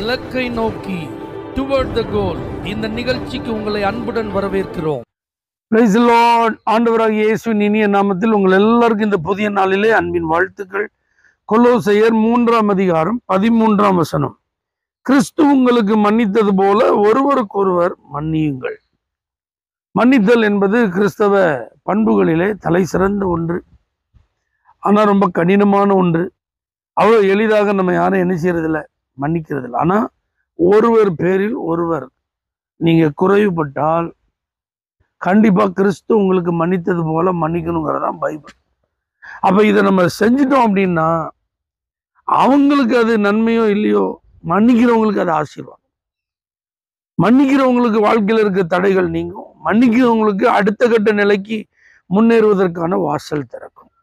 இலக்கை நோக்கி டுவர்ட் த கோல் இந்த நிகழ்ச்சிக்கு உங்களை அன்புடன் வரவேற்கிறோம். Praise the Lord. ஆண்டவராகிய இயேசுவின் இனிய நாமத்தில் உங்கள் எல்லாருக்கும் இந்த புதிய நாளிலே அன்பின் வாழ்த்துக்கள். கொலோசையர் 3ஆம் அதிகாரம் 13ஆம் வசனம். கிறிஸ்து உங்களுக்கு மன்னித்தது போல ஒருவருக்கொருவர் மன்னியுங்கள். மன்னித்தல் என்பது கிறிஸ்தவ பண்புகளிலே தலை சிறந்த ஒன்று. ஆனால் ரொம்ப கடினமான ஒன்று. அவ்வளோ எளிதாக நம்ம யாரும் என்ன செய்யறதில்லை, மன்னிக்கிறதில்லை. ஆனால் ஒருவர் பேரில் ஒருவர் நீங்கள் குறைவுபட்டால் கண்டிப்பாக கிறிஸ்து உங்களுக்கு மன்னித்தது போல மன்னிக்கணுங்கிறதான் பைபிள். அப்போ இதை நம்ம செஞ்சிட்டோம் அப்படின்னா அவங்களுக்கு அது நன்மையோ இல்லையோ, மன்னிக்கிறவங்களுக்கு அது ஆசீர்வாதம். மன்னிக்கிறவங்களுக்கு வாழ்க்கையில் இருக்க தடைகள் நீங்கும். மன்னிக்கிறவங்களுக்கு அடுத்த கட்ட நிலைக்கு முன்னேறுவதற்கான வாசல் திறக்கும்.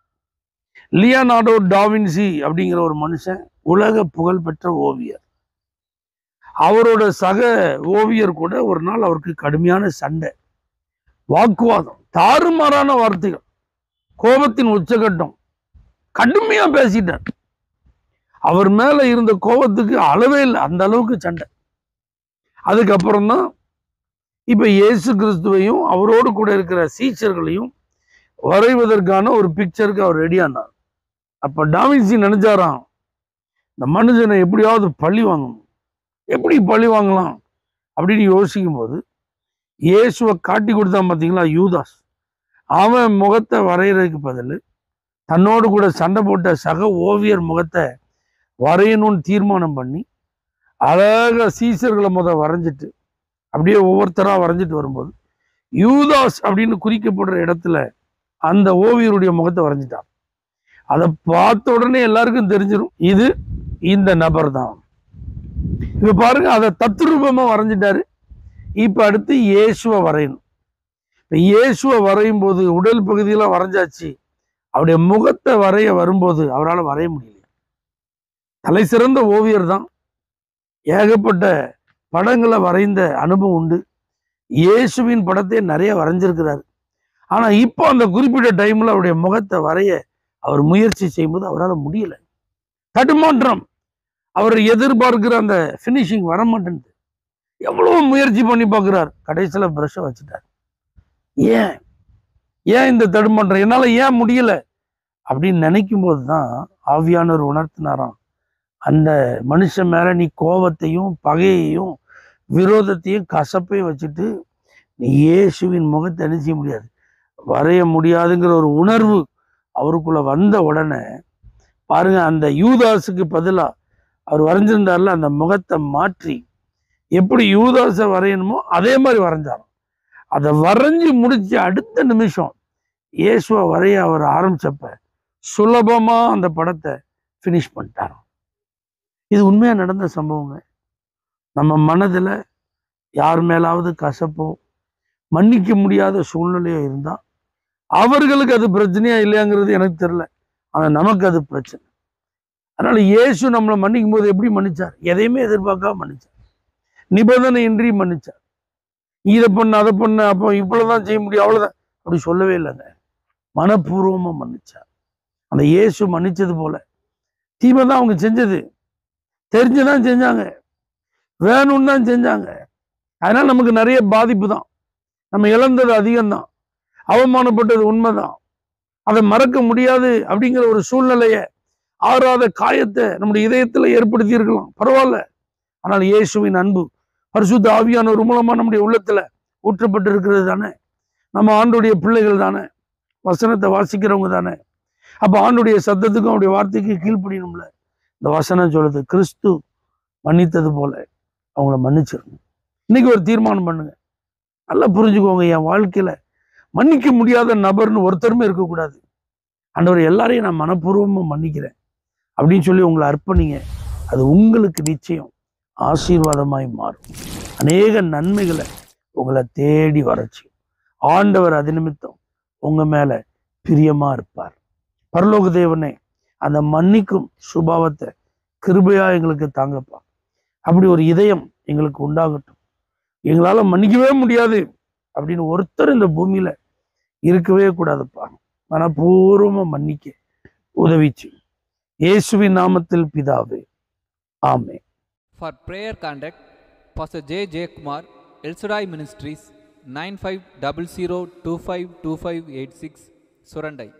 லியோனார்டோ டாவின்சி அப்படிங்கிற ஒரு மனுஷன் உலக புகழ்பெற்ற ஓவியர். அவரோட சக ஓவியர் கூட ஒரு நாள் அவருக்கு கடுமையான சண்டை, வாக்குவாதம், தாறுமாறான வார்த்தைகள், கோபத்தின் உச்சகட்டம், கடுமையா பேசிட்டார். அவர் மேல இருந்த கோபத்துக்கு அளவே இல்லை, அந்த அளவுக்கு சண்டை. அதுக்கப்புறம் தான் இப்ப இயேசு கிறிஸ்துவையும் அவரோடு கூட இருக்கிற சீச்சர்களையும் வரைவதற்கான ஒரு பிக்சருக்கு அவர் ரெடியானார். அப்ப டாவின்சி நினைச்சாராம், இந்த மனுஷனை எப்படியாவது பழி வாங்கணும். எப்படி பழி வாங்கலாம் அப்படின்னு யோசிக்கும் போது இயேசுவை காட்டி கொடுத்தான் பார்த்தீங்களா யூதாஸ். அவன் முகத்தை வரைகிறதுக்கு பதில் தன்னோடு கூட சண்டை போட்ட சக ஓவியர் முகத்தை வரையணும்னு தீர்மானம் பண்ணி அழகாக சீசர்களை வரைஞ்சிட்டு அப்படியே ஒவ்வொருத்தராக வரைஞ்சிட்டு வரும்போது யூதாஸ் அப்படின்னு குறிக்கப்படுற இடத்துல அந்த ஓவியருடைய முகத்தை வரைஞ்சிட்டான். அதை பார்த்த உடனே எல்லாருக்கும் தெரிஞ்சிடும் இது இந்த நபர் தான். இப்ப பாருங்க, அதை தத்ரூபமா வரைஞ்சிட்டாரு. இப்ப அடுத்து இயேசுவை வரையணும். இப்ப இயேசுவை வரையும் போது உடல் பகுதியெல்லாம் வரைஞ்சாச்சு. அவருடைய முகத்தை வரைய வரும்போது அவரால் வரைய முடியல. தலை சிறந்த ஓவியர் தான், ஏகப்பட்ட படங்களை வரைந்த அனுபவம் உண்டு. இயேசுவின் படத்தை நிறைய வரைஞ்சிருக்கிறாரு. ஆனா இப்போ அந்த குறிப்பிட்ட டைம்ல அவருடைய முகத்தை வரைய அவர் முயற்சி செய்யும்போது அவரால் முடியல. தடுமாற்றம். அவர் எதிர்பார்க்கிற அந்த ஃபினிஷிங் வர மாட்டேங்குது. எவ்வளவு முயற்சி பண்ணி பார்க்கிறார். கடைசியில் பிரஷை வச்சுட்டார். ஏன் இந்த தடுமாற்றம், என்னால ஏன் முடியல அப்படின்னு நினைக்கும் போது தான் ஆவியானவர் உணர்த்தினாராம், அந்த மனுஷன் மேல நீ கோபத்தையும் பகையையும் விரோதத்தையும் கசப்பையும் வச்சுட்டு நீ இயேசுவின் முகத்தை என்ன செய்ய முடியாது, வரைய முடியாதுங்கிற ஒரு உணர்வு அவருக்குள்ள வந்த உடனே பாருங்க, அந்த யூதாஸுக்கு பதிலா அவர் வரைஞ்சிருந்தார்ல அந்த முகத்தை மாற்றி எப்படி யூதாஸை வரையணுமோ அதே மாதிரி வரைஞ்சாராம். அதை வரைஞ்சி முடிச்சு அடுத்த நிமிஷம் இயேசுவை வரைய அவர் ஆரம்பிச்சப்ப சுலபமா அந்த படத்தை ஃபினிஷ் பண்ணிட்டாராம். இது உண்மையா நடந்த சம்பவங்க. நம்ம மனதுல யார் மேலாவது கசப்போ மன்னிக்க முடியாத சூழ்நிலையோ இருந்தா அவர்களுக்கு அது பிரச்சனையா இல்லையாங்கிறது எனக்கு தெரியல, ஆனா நமக்கு அது பிரச்சனை. அதனால இயேசு நம்மளை மன்னிக்கும் போது எப்படி மன்னிச்சார்? எதையுமே எதிர்பார்க்காம மன்னிச்சார். நிபந்தனை இன்றி மன்னிச்சார். இதை பண்ண அதை பண்ண, அப்போ இவ்வளவுதான் செய்ய முடியும் அவ்வளவுதான் அப்படி சொல்லவே இல்லைங்க. மனப்பூர்வமா மன்னிச்சார். அந்த இயேசு மன்னிச்சது போல தீமை தான் அவங்க செஞ்சது, தெரிஞ்சுதான் செஞ்சாங்க, வேணும்னு தான் செஞ்சாங்க. அதனால நமக்கு நிறைய பாதிப்பு தான். நம்ம இழந்தது அதிகம்தான், அவமானப்பட்டது உண்மைதான். அதை மறக்க முடியாது அப்படிங்கிற ஒரு சூழ்நிலையை, ஆறாத காயத்தை நம்முடைய இதயத்துல ஏற்படுத்தி இருக்கலாம், பரவாயில்ல. ஆனால் இயேசுவின் அன்பு பரிசுத்த ஆவியானவர் மூலமா நம்முடைய உள்ளத்துல ஊற்றப்பட்டு இருக்கிறது தானே. நம்ம ஆண்டுடைய பிள்ளைகள் தானே, வசனத்தை வாசிக்கிறவங்க தானே. அப்ப ஆண்டுடைய சத்தத்துக்கும் அவருடைய வார்த்தைக்கு கீழ்ப்படியணும்ல. இந்த வசனம் சொல்லுது, கிறிஸ்து மன்னித்தது போல அவங்கள மன்னிச்சிருங்க. இன்னைக்கு ஒரு தீர்மானம் பண்ணுங்க. நல்லா புரிஞ்சுக்கோங்க, என் வாழ்க்கையில மன்னிக்க முடியாத நபர்னு ஒருத்தருமே இருக்கக்கூடாது. ஆண்டவர் எல்லாரையும் நான் மனப்பூர்வமா மன்னிக்கிறேன் அப்படின்னு சொல்லி உங்களை அர்ப்பணிங்க. அது உங்களுக்கு நிச்சயம் ஆசீர்வாதமாய் மாறும். அநேக நன்மைகளை உங்களை தேடி வரச்சு. ஆண்டவர் அது நிமித்தம் உங்க மேல பிரியமா இருப்பார். பரலோக தேவனே, அந்த மன்னிக்கும் சுபாவத்தை கிருபையா எங்களுக்கு தாங்கப்பா. அப்படி ஒரு இதயம் எங்களுக்கு உண்டாகட்டும். எங்களால மன்னிக்கவே முடியாது அப்படின்னு ஒருத்தர் இந்த பூமியில இருக்கவே கூடாதுப்பா. மனப்பூர்வமா மன்னிக்க உதவிச்சு. இயேசுவின் நாமத்தில் பிதாவே, ஆமென். For prayer contact, Pastor J. J. Kumar, El Shaddai Ministries, 9500252586, Surandai.